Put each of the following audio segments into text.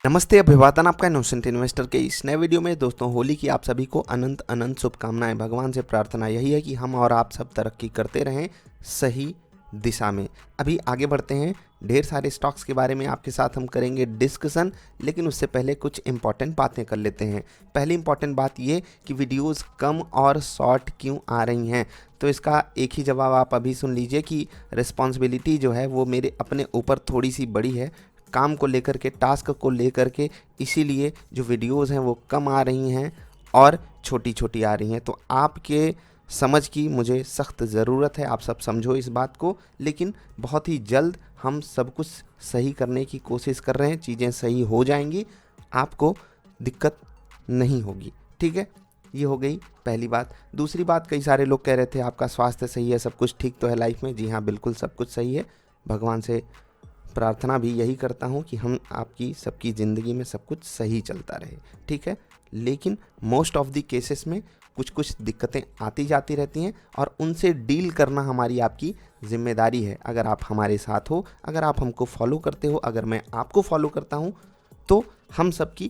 नमस्ते, अभिवादन आपका इनोसेंट इन्वेस्टर के इस नए वीडियो में। दोस्तों, होली की आप सभी को अनंत अनंत शुभकामनाएं। भगवान से प्रार्थना यही है कि हम और आप सब तरक्की करते रहें सही दिशा में। अभी आगे बढ़ते हैं, ढेर सारे स्टॉक्स के बारे में आपके साथ हम करेंगे डिस्कशन, लेकिन उससे पहले कुछ इंपॉर्टेंट बातें कर लेते हैं। पहली इंपॉर्टेंट बात ये कि वीडियोस कम और शॉर्ट क्यों आ रही हैं, तो इसका एक ही जवाब आप अभी सुन लीजिए कि रिस्पॉन्सिबिलिटी जो है वो मेरे अपने ऊपर थोड़ी सी बड़ी है, काम को लेकर के, टास्क को लेकर के, इसीलिए जो वीडियोस हैं वो कम आ रही हैं और छोटी छोटी आ रही हैं। तो आपके समझ की मुझे सख्त ज़रूरत है, आप सब समझो इस बात को। लेकिन बहुत ही जल्द हम सब कुछ सही करने की कोशिश कर रहे हैं, चीज़ें सही हो जाएंगी, आपको दिक्कत नहीं होगी। ठीक है, ये हो गई पहली बात। दूसरी बात, कई सारे लोग कह रहे थे आपका स्वास्थ्य सही है, सब कुछ ठीक तो है लाइफ में। जी हाँ, बिल्कुल सब कुछ सही है। भगवान से प्रार्थना भी यही करता हूँ कि हम आपकी सबकी ज़िंदगी में सब कुछ सही चलता रहे। ठीक है, लेकिन मोस्ट ऑफ द केसेस में कुछ कुछ दिक्कतें आती जाती रहती हैं और उनसे डील करना हमारी आपकी जिम्मेदारी है। अगर आप हमारे साथ हो, अगर आप हमको फॉलो करते हो, अगर मैं आपको फॉलो करता हूँ, तो हम सबकी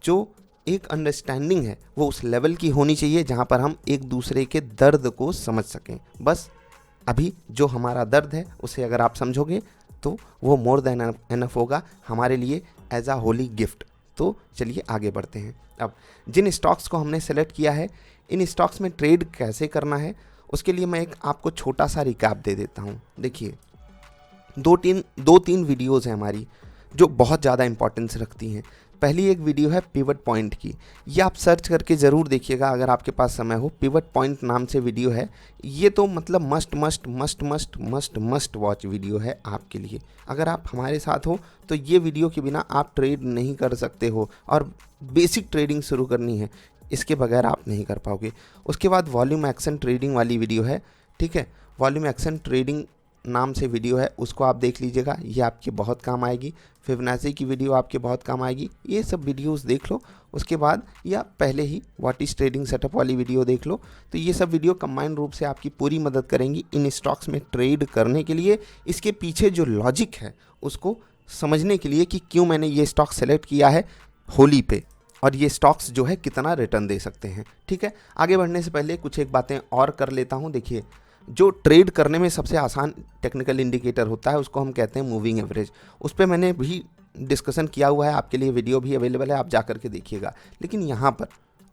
जो एक अंडरस्टैंडिंग है वो उस लेवल की होनी चाहिए जहाँ पर हम एक दूसरे के दर्द को समझ सकें। बस अभी जो हमारा दर्द है उसे अगर आप समझोगे तो वो मोर देन एनफ होगा हमारे लिए एज आ होली गिफ्ट। तो चलिए आगे बढ़ते हैं। अब जिन स्टॉक्स को हमने सेलेक्ट किया है, इन स्टॉक्स में ट्रेड कैसे करना है, उसके लिए मैं एक आपको छोटा सा रिकैप दे देता हूँ। देखिए, दो तीन वीडियोज़ हैं हमारी जो बहुत ज़्यादा इंपॉर्टेंस रखती हैं। पहली एक वीडियो है पिवट पॉइंट की, ये आप सर्च करके ज़रूर देखिएगा अगर आपके पास समय हो। पिवट पॉइंट नाम से वीडियो है ये, तो मतलब must must must must must must watch video है आपके लिए। अगर आप हमारे साथ हो तो ये वीडियो के बिना आप ट्रेड नहीं कर सकते हो, और बेसिक ट्रेडिंग शुरू करनी है, इसके बगैर आप नहीं कर पाओगे। उसके बाद वॉल्यूम एक्शन ट्रेडिंग वाली वीडियो है। ठीक है, वॉल्यूम एक्शन ट्रेडिंग नाम से वीडियो है, उसको आप देख लीजिएगा, ये आपके बहुत काम आएगी। फिबोनाची की वीडियो आपके बहुत काम आएगी, ये सब वीडियोस देख लो। उसके बाद या पहले ही व्हाट इज़ ट्रेडिंग सेटअप वाली वीडियो देख लो। तो ये सब वीडियो कंबाइंड रूप से आपकी पूरी मदद करेंगी इन स्टॉक्स में ट्रेड करने के लिए। इसके पीछे जो लॉजिक है उसको समझने के लिए कि क्यों मैंने ये स्टॉक सेलेक्ट किया है होली पे, और ये स्टॉक्स जो है कितना रिटर्न दे सकते हैं। ठीक है, आगे बढ़ने से पहले कुछ एक बातें और कर लेता हूँ। देखिए, जो ट्रेड करने में सबसे आसान टेक्निकल इंडिकेटर होता है उसको हम कहते हैं मूविंग एवरेज। उस पर मैंने भी डिस्कशन किया हुआ है, आपके लिए वीडियो भी अवेलेबल है, आप जा कर के देखिएगा। लेकिन यहाँ पर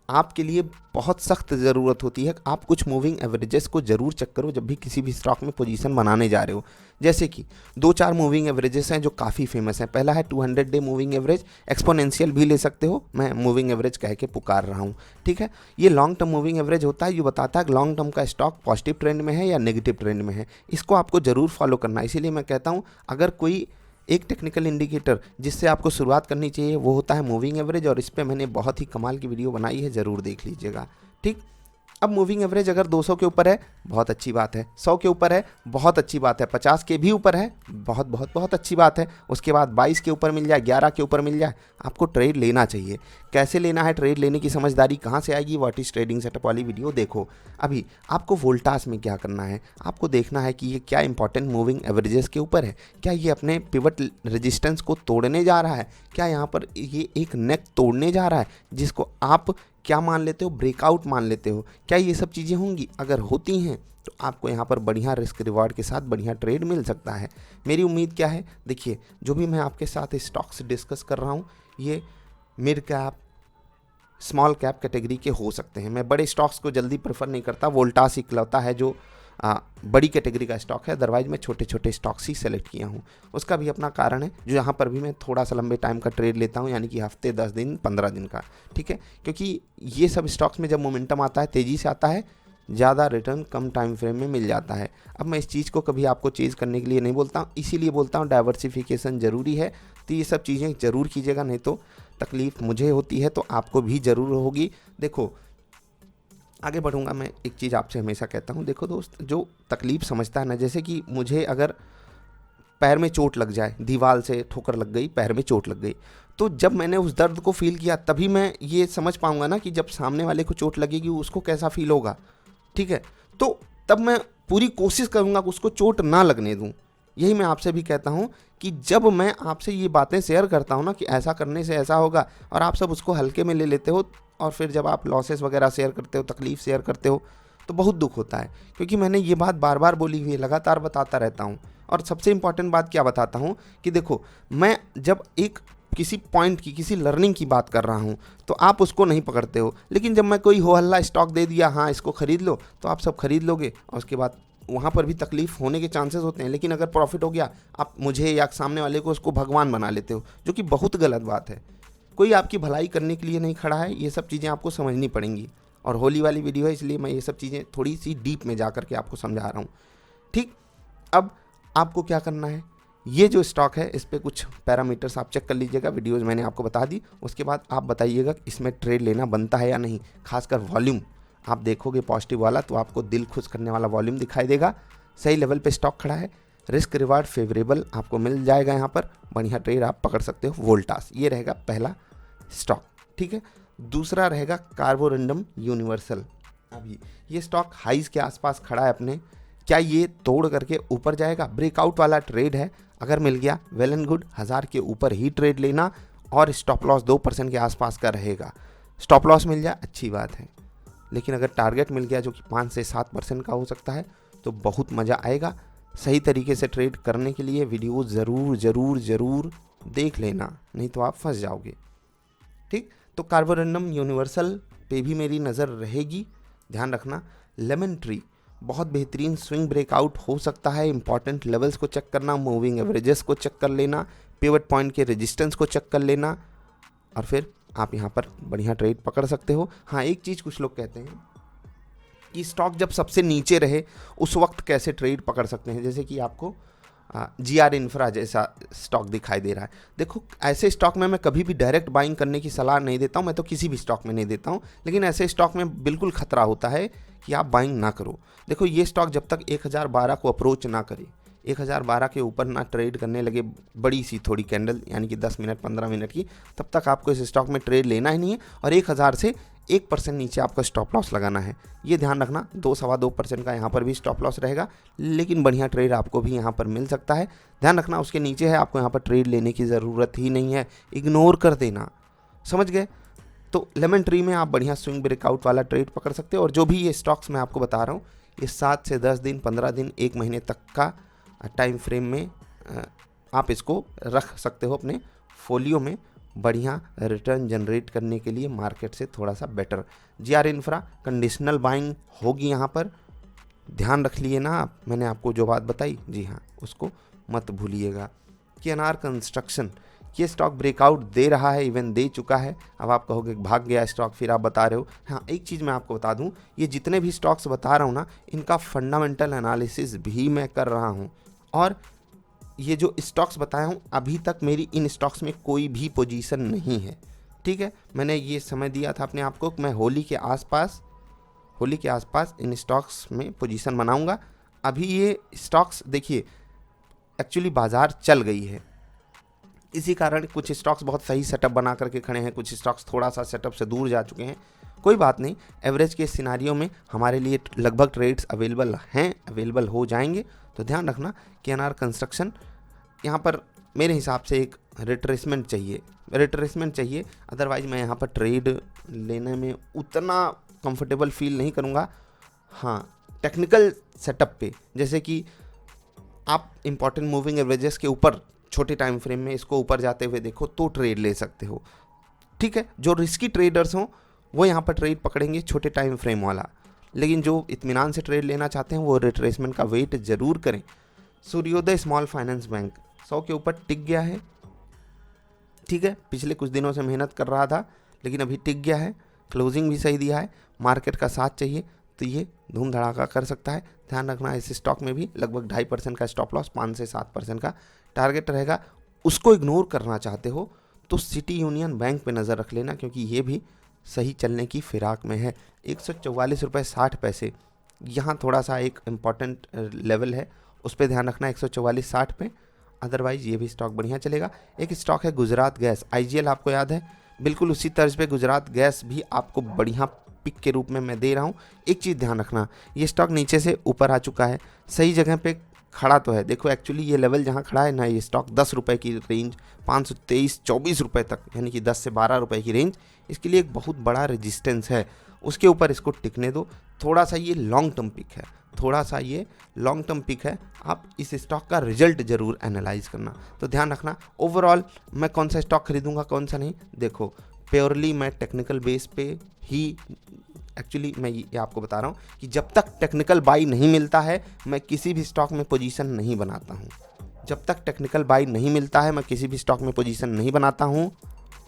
आपके लिए बहुत सख्त ज़रूरत होती है, आप कुछ मूविंग एवरेजेस को ज़रूर चेक करो जब भी किसी भी स्टॉक में पोजीशन बनाने जा रहे हो। जैसे कि दो चार मूविंग एवरेजेस हैं जो काफ़ी फेमस हैं। पहला है 200 डे मूविंग एवरेज, एक्सपोनेंशियल भी ले सकते हो, मैं मूविंग एवरेज कह के पुकार रहा हूँ। ठीक है, ये लॉन्ग टर्म मूविंग एवरेज होता है, ये बताता है लॉन्ग टर्म का स्टॉक पॉजिटिव ट्रेंड में है या नेगेटिव ट्रेंड में है। इसको आपको ज़रूर फॉलो करना है। इसीलिए मैं कहता हूँ, अगर कोई एक टेक्निकल इंडिकेटर जिससे आपको शुरुआत करनी चाहिए वो होता है मूविंग एवरेज, और इस पे मैंने बहुत ही कमाल की वीडियो बनाई है, ज़रूर देख लीजिएगा। ठीक, अब मूविंग एवरेज अगर 200 के ऊपर है बहुत अच्छी बात है, 100 के ऊपर है बहुत अच्छी बात है, 50 के भी ऊपर है बहुत बहुत बहुत अच्छी बात है। उसके बाद 22 के ऊपर मिल जाए, 11 के ऊपर मिल जाए, आपको ट्रेड लेना चाहिए। कैसे लेना है, ट्रेड लेने की समझदारी कहाँ से आएगी, व्हाट इज़ ट्रेडिंग सेटअप वाली वीडियो देखो। अभी आपको वोल्टास में क्या करना है, आपको देखना है कि ये क्या इंपॉर्टेंट मूविंग एवरेजेस के ऊपर है, क्या ये अपने पिवट रेजिस्टेंस को तोड़ने जा रहा है, क्या यहाँ पर ये एक नेक तोड़ने जा रहा है जिसको आप क्या मान लेते हो, ब्रेकआउट मान लेते हो। क्या ये सब चीज़ें होंगी, अगर होती हैं तो आपको यहाँ पर बढ़िया रिस्क रिवार्ड के साथ बढ़िया ट्रेड मिल सकता है। मेरी उम्मीद क्या है, देखिए, जो भी मैं आपके साथ स्टॉक्स डिस्कस कर रहा हूँ ये mid cap small cap category के हो सकते हैं। मैं बड़े स्टॉक्स को जल्दी प्रेफर नहीं करता, वोल्टास इकलौता है जो बड़ी कैटेगरी का स्टॉक है, अदरवाइज मैं छोटे छोटे स्टॉक्स ही सेलेक्ट किया हूँ। उसका भी अपना कारण है, जो यहाँ पर भी मैं थोड़ा सा लंबे टाइम का ट्रेड लेता हूँ, यानी कि हफ्ते 10 दिन 15 दिन का। ठीक है, क्योंकि ये सब स्टॉक्स में जब मोमेंटम आता है, तेज़ी से आता है, ज़्यादा रिटर्न कम टाइम फ्रेम में मिल जाता है। अब मैं इस चीज़ को कभी आपको चेज़ करने के लिए नहीं बोलता हूँ, इसीलिए बोलता हूँ डाइवर्सिफिकेशन ज़रूरी है। तो ये सब चीज़ें ज़रूर कीजिएगा, नहीं तो तकलीफ़ मुझे होती है तो आपको भी ज़रूर होगी। देखो, आगे बढ़ूंगा, मैं एक चीज़ आपसे हमेशा कहता हूँ, देखो दोस्त, जो तकलीफ़ समझता है ना, जैसे कि मुझे अगर पैर में चोट लग जाए, दीवार से ठोकर लग गई, पैर में चोट लग गई, तो जब मैंने उस दर्द को फील किया तभी मैं ये समझ पाऊंगा ना कि जब सामने वाले को चोट लगेगी उसको कैसा फील होगा। ठीक है, तो तब मैं पूरी कोशिश करूंगा कि उसको चोट ना लगने दूं। यही मैं आपसे भी कहता हूँ कि जब मैं आपसे ये बातें शेयर करता हूँ ना कि ऐसा करने से ऐसा होगा, और आप सब उसको हल्के में ले लेते हो, और फिर जब आप लॉसेस वगैरह शेयर करते हो, तकलीफ़ शेयर करते हो, तो बहुत दुख होता है। क्योंकि मैंने ये बात बार बार बोली हुई है, लगातार बताता रहता हूँ। और सबसे इम्पॉर्टेंट बात क्या बताता हूँ कि देखो, मैं जब एक किसी पॉइंट की, किसी लर्निंग की बात कर रहा हूँ, तो आप उसको नहीं पकड़ते हो। लेकिन जब मैं कोई हो हल्ला स्टॉक दे दिया, हाँ इसको खरीद लो, तो आप सब खरीद लोगे, और उसके बाद वहाँ पर भी तकलीफ होने के चांसेस होते हैं। लेकिन अगर प्रॉफिट हो गया, आप मुझे या सामने वाले को उसको भगवान बना लेते हो, जो कि बहुत गलत बात है। कोई आपकी भलाई करने के लिए नहीं खड़ा है, ये सब चीज़ें आपको समझनी पड़ेंगी। और होली वाली वीडियो है, इसलिए मैं ये सब चीज़ें थोड़ी सी डीप में जा करके आपको समझा रहा हूँ। ठीक, अब आपको क्या करना है, ये जो स्टॉक है इस पर कुछ पैरामीटर्स आप चेक कर लीजिएगा, वीडियोज़ मैंने आपको बता दी। उसके बाद आप बताइएगा इसमें ट्रेड लेना बनता है या नहीं। खासकर वॉल्यूम आप देखोगे पॉजिटिव वाला, तो आपको दिल खुश करने वाला वॉल्यूम दिखाई देगा। सही लेवल पे स्टॉक खड़ा है, रिस्क रिवार्ड फेवरेबल आपको मिल जाएगा, यहाँ पर बढ़िया ट्रेड आप पकड़ सकते हो। वोल्टास, ये रहेगा पहला स्टॉक। ठीक है, दूसरा रहेगा कार्बोरंडम यूनिवर्सल। अभी ये स्टॉक हाइज के आसपास खड़ा है अपने, क्या ये तोड़ करके ऊपर जाएगा? ब्रेकआउट वाला ट्रेड है, अगर मिल गया वेल एंड गुड, 1000 के ऊपर ही ट्रेड लेना, और स्टॉप लॉस 2% के आसपास का रहेगा। स्टॉप लॉस मिल जाए अच्छी बात है, लेकिन अगर टारगेट मिल गया जो कि 5 से 7% का हो सकता है, तो बहुत मज़ा आएगा। सही तरीके से ट्रेड करने के लिए वीडियो ज़रूर ज़रूर ज़रूर देख लेना, नहीं तो आप फंस जाओगे। ठीक, तो कार्बोरंडम यूनिवर्सल पे भी मेरी नज़र रहेगी, ध्यान रखना। लेमन ट्री बहुत बेहतरीन स्विंग ब्रेकआउट हो सकता है। इंपॉर्टेंट लेवल्स को चेक करना, मूविंग एवरेजेस को चेक कर लेना, पिवट पॉइंट के रेजिस्टेंस को चेक कर लेना, और फिर आप यहाँ पर बढ़िया ट्रेड पकड़ सकते हो। हाँ, एक चीज़ कुछ लोग कहते हैं कि स्टॉक जब सबसे नीचे रहे उस वक्त कैसे ट्रेड पकड़ सकते हैं, जैसे कि आपको GR इंफ्रा जैसा स्टॉक दिखाई दे रहा है। देखो, ऐसे स्टॉक में मैं कभी भी डायरेक्ट बाइंग करने की सलाह नहीं देता हूँ, मैं तो किसी भी स्टॉक में नहीं देता हूँ, लेकिन ऐसे स्टॉक में बिल्कुल खतरा होता है कि आप बाइंग ना करो। देखो, ये स्टॉक जब तक 1012 को अप्रोच ना करे, 1012 के ऊपर ना ट्रेड करने लगे बड़ी सी थोड़ी कैंडल, यानी कि 10 मिनट 15 मिनट की, तब तक आपको इस स्टॉक में ट्रेड लेना ही नहीं है। और 1000 से 1% नीचे आपका स्टॉप लॉस लगाना है, ये ध्यान रखना। 2-2.25% का यहाँ पर भी स्टॉप लॉस रहेगा, लेकिन बढ़िया ट्रेड आपको भी यहाँ पर मिल सकता है। ध्यान रखना, उसके नीचे है, आपको यहाँ पर ट्रेड लेने की ज़रूरत ही नहीं है, इग्नोर कर देना, समझ गए? तो लेमन ट्री में आप बढ़िया स्विंग ब्रेकआउट वाला ट्रेड पकड़ सकते हो। और जो भी ये स्टॉक्स मैं आपको बता रहा हूँ, ये 7 से 10 दिन, 15 दिन, 1 महीने तक का टाइम फ्रेम में आप इसको रख सकते हो अपने फोलियो में, बढ़िया रिटर्न जनरेट करने के लिए मार्केट से थोड़ा सा better. GR infra conditional buying होगी यहाँ पर, ध्यान रख लिए ना आप, मैंने आपको जो बात बताई, जी हाँ, उसको मत भूलिएगा। KNR कंस्ट्रक्शन, ये स्टॉक ब्रेकआउट दे रहा है, इवन दे चुका है। अब आप कहोगे भाग गया स्टॉक, फिर आप बता रहे हो। हाँ, एक चीज़ मैं आपको बता दूं, ये जितने भी स्टॉक्स बता रहा हूँ ना, इनका फंडामेंटल एनालिसिस भी मैं कर रहा हूँ। और ये जो स्टॉक्स बताया हूँ, अभी तक मेरी इन स्टॉक्स में कोई भी पोजीशन नहीं है। ठीक है, मैंने ये समय दिया था अपने आप को कि मैं होली के आसपास इन स्टॉक्स में पोजीशन बनाऊंगा। अभी ये स्टॉक्स देखिए, एक्चुअली बाज़ार चल गई है, इसी कारण कुछ स्टॉक्स बहुत सही सेटअप बना करके खड़े हैं, कुछ स्टॉक्स थोड़ा सा सेटअप से दूर जा चुके हैं। कोई बात नहीं, एवरेज के सिनारियो में हमारे लिए लगभग ट्रेड्स अवेलेबल हैं, अवेलेबल हो जाएंगे। तो ध्यान रखना, KNR कंस्ट्रक्शन यहाँ पर मेरे हिसाब से एक रिट्रेसमेंट चाहिए, अदरवाइज मैं यहाँ पर ट्रेड लेने में उतना कंफर्टेबल फील नहीं करूँगा। हाँ, टेक्निकल सेटअप पे, जैसे कि आप इंपॉर्टेंट मूविंग एवरेजेस के ऊपर छोटे टाइम फ्रेम में इसको ऊपर जाते हुए देखो तो ट्रेड ले सकते हो। ठीक है, जो रिस्की ट्रेडर्स हों वो यहाँ पर ट्रेड पकड़ेंगे छोटे टाइम फ्रेम वाला, लेकिन जो इत्मीनान से ट्रेड लेना चाहते हैं वो रिट्रेसमेंट का वेट ज़रूर करें। सूर्योदय स्मॉल फाइनेंस बैंक 100 के ऊपर टिक गया है। ठीक है, पिछले कुछ दिनों से मेहनत कर रहा था, लेकिन अभी टिक गया है, क्लोजिंग भी सही दिया है, मार्केट का साथ चाहिए तो ये धूम धड़ाका कर सकता है। ध्यान रखना, इस स्टॉक में भी लगभग 2.5% का स्टॉप लॉस, 5 से 7% का टारगेट रहेगा। उसको इग्नोर करना चाहते हो तो सिटी यूनियन बैंक पे नज़र रख लेना, क्योंकि ये भी सही चलने की फिराक में है। 144.60 यहाँ थोड़ा सा एक इम्पॉर्टेंट लेवल है, उस पर ध्यान रखना, 144.60 पे। अदरवाइज़ ये भी स्टॉक बढ़िया चलेगा। एक स्टॉक है गुजरात गैस, IGL आपको याद है, बिल्कुल उसी तर्ज पे गुजरात गैस भी आपको बढ़िया पिक के रूप में मैं दे रहा हूँ। एक चीज़ ध्यान रखना, ये स्टॉक नीचे से ऊपर आ चुका है, सही जगह पे खड़ा तो है, देखो एक्चुअली ये लेवल जहाँ खड़ा है ना, ये स्टॉक 10 रुपये की रेंज 523-24 रुपये तक, यानी कि 10 से 12 रुपये की रेंज, इसके लिए एक बहुत बड़ा रेजिस्टेंस है। उसके ऊपर इसको टिकने दो। थोड़ा सा ये लॉन्ग टर्म पिक है, थोड़ा सा ये लॉन्ग टर्म पिक है। आप इस स्टॉक का रिजल्ट ज़रूर एनालाइज करना। तो ध्यान रखना, ओवरऑल मैं कौन सा स्टॉक खरीदूंगा कौन सा नहीं, देखो प्योरली मैं टेक्निकल बेस पे ही, एक्चुअली मैं ये आपको बता रहा हूँ कि जब तक टेक्निकल बाई नहीं मिलता है मैं किसी भी स्टॉक में पोजीशन नहीं बनाता हूँ। जब तक टेक्निकल बाई नहीं मिलता है मैं किसी भी स्टॉक में पोजीशन नहीं बनाता हूँ।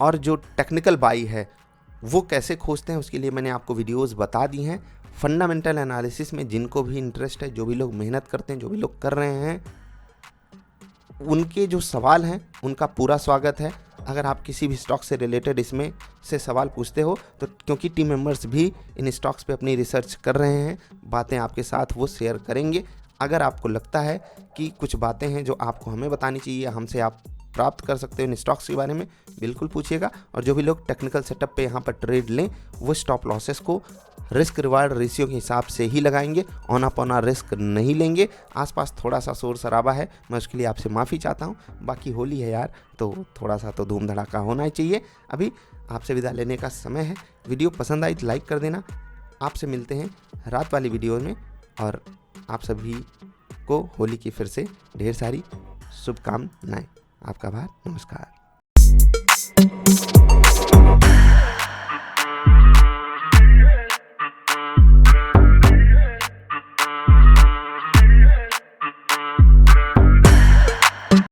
और जो टेक्निकल बाई है वो कैसे खोजते हैं उसके लिए मैंने आपको वीडियोस बता दी हैं। फंडामेंटल एनालिसिस में जिनको भी इंटरेस्ट है, जो भी लोग मेहनत करते हैं, जो भी लोग कर रहे हैं, उनके जो सवाल हैं उनका पूरा स्वागत है। अगर आप किसी भी स्टॉक से रिलेटेड इसमें से सवाल पूछते हो तो, क्योंकि टीम मेंबर्स भी इन स्टॉक्स पे अपनी रिसर्च कर रहे हैं, बातें आपके साथ वो शेयर करेंगे। अगर आपको लगता है कि कुछ बातें हैं जो आपको हमें बतानी चाहिए, हमसे आप प्राप्त कर सकते हो इन स्टॉक्स के बारे में, बिल्कुल पूछिएगा। और जो भी लोग टेक्निकल सेटअप पे यहाँ पर ट्रेड लें वो स्टॉप लॉसेस को रिस्क रिवार्ड रेशियो के हिसाब से ही लगाएंगे, ऑन अप ऑन रिस्क नहीं लेंगे। आसपास थोड़ा सा शोर शराबा है, मैं उसके लिए आपसे माफ़ी चाहता हूँ। बाकी होली है यार, तो थोड़ा सा तो धूम धड़ाका होना ही चाहिए। अभी आपसे विदा लेने का समय है। वीडियो पसंद आई तो लाइक कर देना। आपसे मिलते हैं रात वाली वीडियो में, और आप सभी को होली की फिर से ढेर सारी शुभकामनाएं। आपका आभार, नमस्कार।